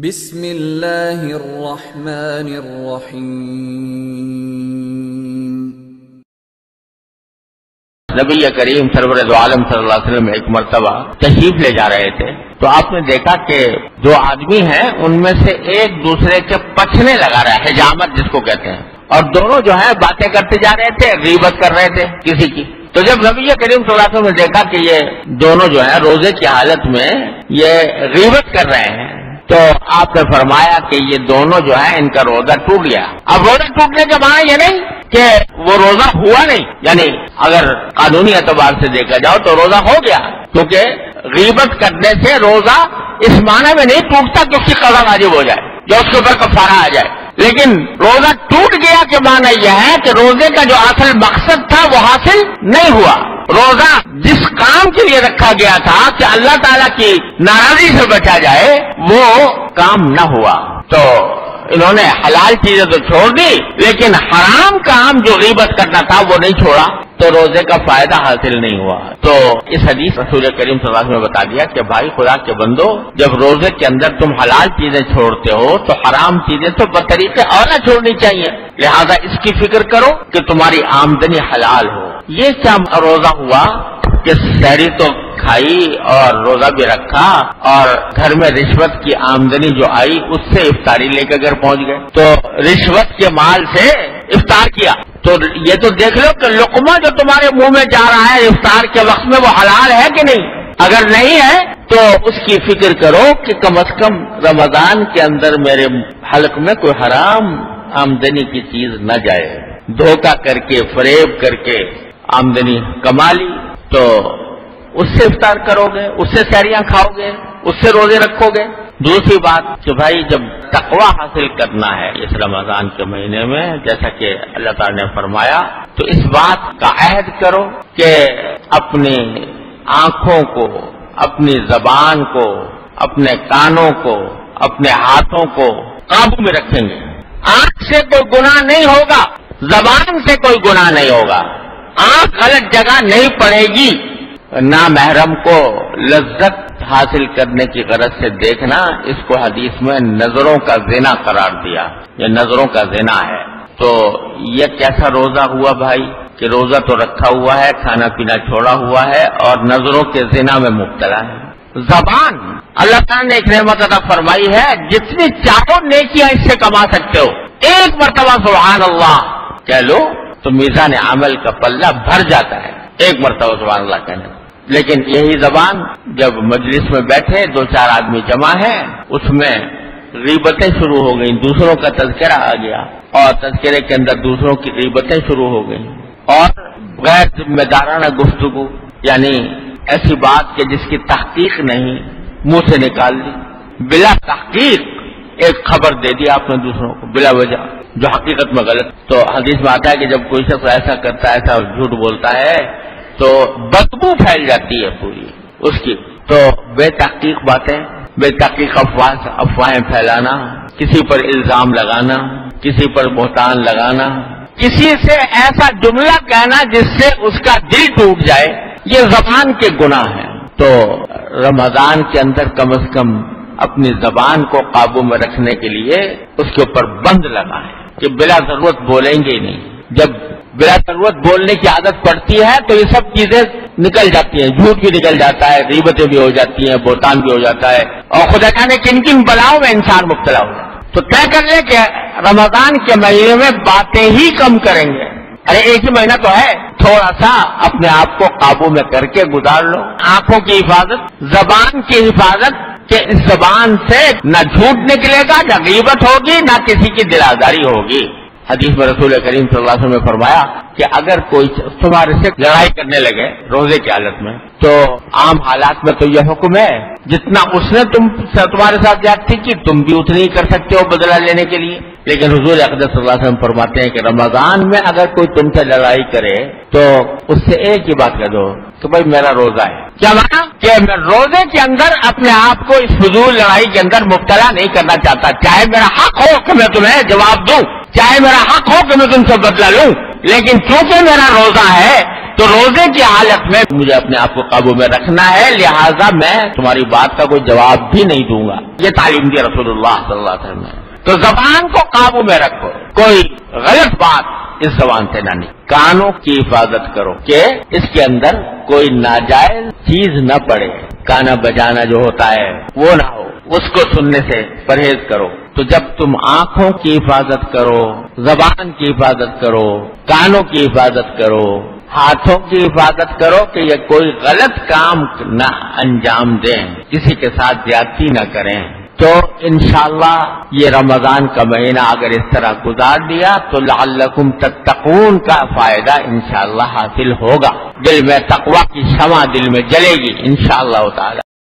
بسم اللہ الرحمن الرحیم۔ نبی کریم سرور دو عالم صلی اللہ علیہ وسلم ایک مرتبہ تشریف لے جا رہے تھے تو آپ نے دیکھا کہ دو آدمی ہیں ان میں سے ایک دوسرے کے پچھنے لگا رہا ہے، حجامت جس کو کہتے ہیں، اور دونوں جو ہے باتیں کرتے جا رہے تھے، غیبت کر رہے تھے کسی کی۔ تو جب نبی کریم صلی اللہ علیہ وسلم نے دیکھا کہ یہ دونوں جو ہیں روزے کی حالت میں یہ غیبت کر رہے ہیں تو آپ نے فرمایا کہ یہ دونوں جو ہے ان کا روزہ ٹوٹ گیا۔ اب روزہ ٹوٹنے کے معنی یہ نہیں کہ وہ روزہ ہوا نہیں، یعنی اگر قانونی اعتبار سے دیکھا جاؤ تو روزہ ہو گیا، کیونکہ غیبت کرنے سے روزہ اس معنی میں نہیں ٹوٹتا کہ اس کی قضا واجب ہو جائے یا اس کے اوپر کفارہ آ جائے، لیکن روزہ ٹوٹ گیا کے معنی یہ ہے کہ روزے کا جو اصل مقصد تھا وہ حاصل نہیں ہوا۔ روزہ جس کام کے لیے رکھا گیا تھا کہ اللہ تعالیٰ کی ناراضی سے بچا جائے وہ کام نہ ہوا، تو انہوں نے حلال چیزیں تو چھوڑ دی لیکن حرام کام جو غیبت کرنا تھا وہ نہیں چھوڑا، تو روزے کا فائدہ حاصل نہیں ہوا۔ تو اس حدیث رسول کریم صلی اللہ علیہ وسلم نے بتا دیا کہ بھائی خدا کے بندو، جب روزے کے اندر تم حلال چیزیں چھوڑتے ہو تو حرام چیزیں تو بطریقے اولا چھوڑنی چاہیے، لہذا اس کی فکر کرو کہ تمہاری آمدنی حلال ہو۔ یہ کیا روزہ ہوا کہ سحری تو کھائی اور روزہ بھی رکھا اور گھر میں رشوت کی آمدنی جو آئی اس سے افطاری لے کے گھر پہنچ گئے، تو رشوت کے مال سے افطار کیا، تو یہ تو دیکھ لو کہ لقمہ جو تمہارے منہ میں جا رہا ہے افطار کے وقت میں وہ حلال ہے کہ نہیں۔ اگر نہیں ہے تو اس کی فکر کرو کہ کم از کم رمضان کے اندر میرے حلق میں کوئی حرام آمدنی کی چیز نہ جائے۔ دھوکہ کر کے فریب کر کے آمدنی کما لی تو اس سے افطار کرو گے، اس سے سحریاں کھاؤ گے، اس سے روزے رکھو گے۔ دوسری بات کہ بھائی جب تقوی حاصل کرنا ہے اس رمضان کے مہینے میں، جیسا کہ اللہ تعالیٰ نے فرمایا، تو اس بات کا عہد کرو کہ اپنی آنکھوں کو، اپنی زبان کو، اپنے کانوں کو، اپنے ہاتھوں کو قابو میں رکھیں گے۔ آنکھ سے کوئی گناہ نہیں ہوگا، زبان سے کوئی گناہ نہیں ہوگا، آنکھ غلط جگہ نہیں پڑے گی، نامحرم کو لذت حاصل کرنے کی غرض سے دیکھنا، اس کو حدیث میں نظروں کا زنا قرار دیا، یہ نظروں کا زنا ہے۔ تو یہ کیسا روزہ ہوا بھائی کہ روزہ تو رکھا ہوا ہے، کھانا پینا چھوڑا ہوا ہے اور نظروں کے زنا میں مبتلا ہے۔ زبان اللہ تعالیٰ نے ایک نعمت عطا فرمائی ہے، جتنی چاہو نیکیاں اس سے کما سکتے ہو، ایک مرتبہ سبحان اللہ کہہ لو تو میزان عمل کا پلہ بھر جاتا ہے، ایک مرتبہ سبحان اللہ کہنے۔ لیکن یہی زبان جب مجلس میں بیٹھے دو چار آدمی جمع ہیں، اس میں غیبتیں شروع ہو گئیں، دوسروں کا تذکرہ آ گیا اور تذکرے کے اندر دوسروں کی غیبتیں شروع ہو گئیں، اور غیر ذمہ دارانہ گفتگو، یعنی ایسی بات کہ جس کی تحقیق نہیں منہ سے نکال دی، بلا تحقیق ایک خبر دے دی آپ نے دوسروں کو بلا وجہ جو حقیقت میں غلط۔ تو حدیث میں آتا ہے کہ جب کوئی شخص ایسا کرتا ہے، ایسا جھوٹ بولتا ہے تو بدبو پھیل جاتی ہے پوری اس کی۔ تو بے تحقیق باتیں، بے تحقیق افواہیں پھیلانا، کسی پر الزام لگانا، کسی پر بہتان لگانا، کسی سے ایسا جملہ کہنا جس سے اس کا دل ٹوٹ جائے، یہ زبان کے گناہ ہیں۔ تو رمضان کے اندر کم از کم اپنی زبان کو قابو میں رکھنے کے لیے اس کے اوپر بند لگائیں کہ بلا ضرورت بولیں گے ہی نہیں۔ جب بلا ضرورت بولنے کی عادت پڑتی ہے تو یہ سب چیزیں نکل جاتی ہیں، جھوٹ بھی نکل جاتا ہے، غیبتیں بھی ہو جاتی ہیں، بہتان بھی ہو جاتا ہے، اور خدا جانے کن کن بلاؤں میں انسان مبتلا ہو جاتا ہے۔ تو طے کر لیں کہ رمضان کے مہینے میں باتیں ہی کم کریں گے۔ ارے ایک ہی مہینہ تو ہے، تھوڑا سا اپنے آپ کو قابو میں کر کے گزار لو۔ آنکھوں کی حفاظت، زبان کی حفاظت، کہ اس زبان سے نہ جھوٹ نکلے گا، نہ غیبت ہوگی، نہ کسی کی دل آزاری ہوگی۔ حدیث میں رسول کریم صلی اللہ علیہ وسلم نے فرمایا کہ اگر کوئی تمہارے سے لڑائی کرنے لگے روزے کی حالت میں تو عام حالات میں تو یہ حکم ہے جتنا اس نے تمہارے ساتھ زیادتی کی تم بھی اتنی ہی کر سکتے ہو بدلہ لینے کے لیے، لیکن حضور اقدس صلی اللہ علیہ وسلم فرماتے ہیں کہ رمضان میں اگر کوئی تم سے لڑائی کرے تو اس سے ایک ہی بات کہہ دو کہ بھائی میرا روزہ ہے۔ کیا مانا کہ میں روزے کے اندر اپنے آپ کو اس فضول لڑائی کے اندر مبتلا نہیں کرنا چاہتا، چاہے میرا حق ہو کہ میں تمہیں جواب دوں، چاہے میرا حق ہو کہ میں تم سے بدلہ لوں، لیکن چونکہ میرا روزہ ہے تو روزے کی حالت میں مجھے اپنے آپ کو قابو میں رکھنا ہے، لہٰذا میں تمہاری بات کا کوئی جواب بھی نہیں دوں گا. یہ تعلیم دی رسول اللہ صلی اللہ علیہ وسلم نے. تو زبان کو قابو میں رکھو، کوئی غلط بات اس زبان سے نہ نکلے. کانوں کی حفاظت کرو کہ اس کے اندر کوئی ناجائز چیز نہ پڑے. گانا بجانا جو ہوتا ہے وہ نہ ہو، اس کو سننے سے پرہیز کرو. تو جب تم آنکھوں کی حفاظت کرو، زبان کی حفاظت کرو، کانوں کی حفاظت کرو، ہاتھوں کی حفاظت کرو کہ یہ کوئی غلط کام نہ انجام دیں، کسی کے ساتھ زیادتی نہ کریں، تو انشاءاللہ یہ رمضان کا مہینہ اگر اس طرح گزار دیا تو لعلکم تتقون کا فائدہ انشاءاللہ حاصل ہوگا. دل میں تقوی کی شمع دل میں جلے گی انشاءاللہ تعالی.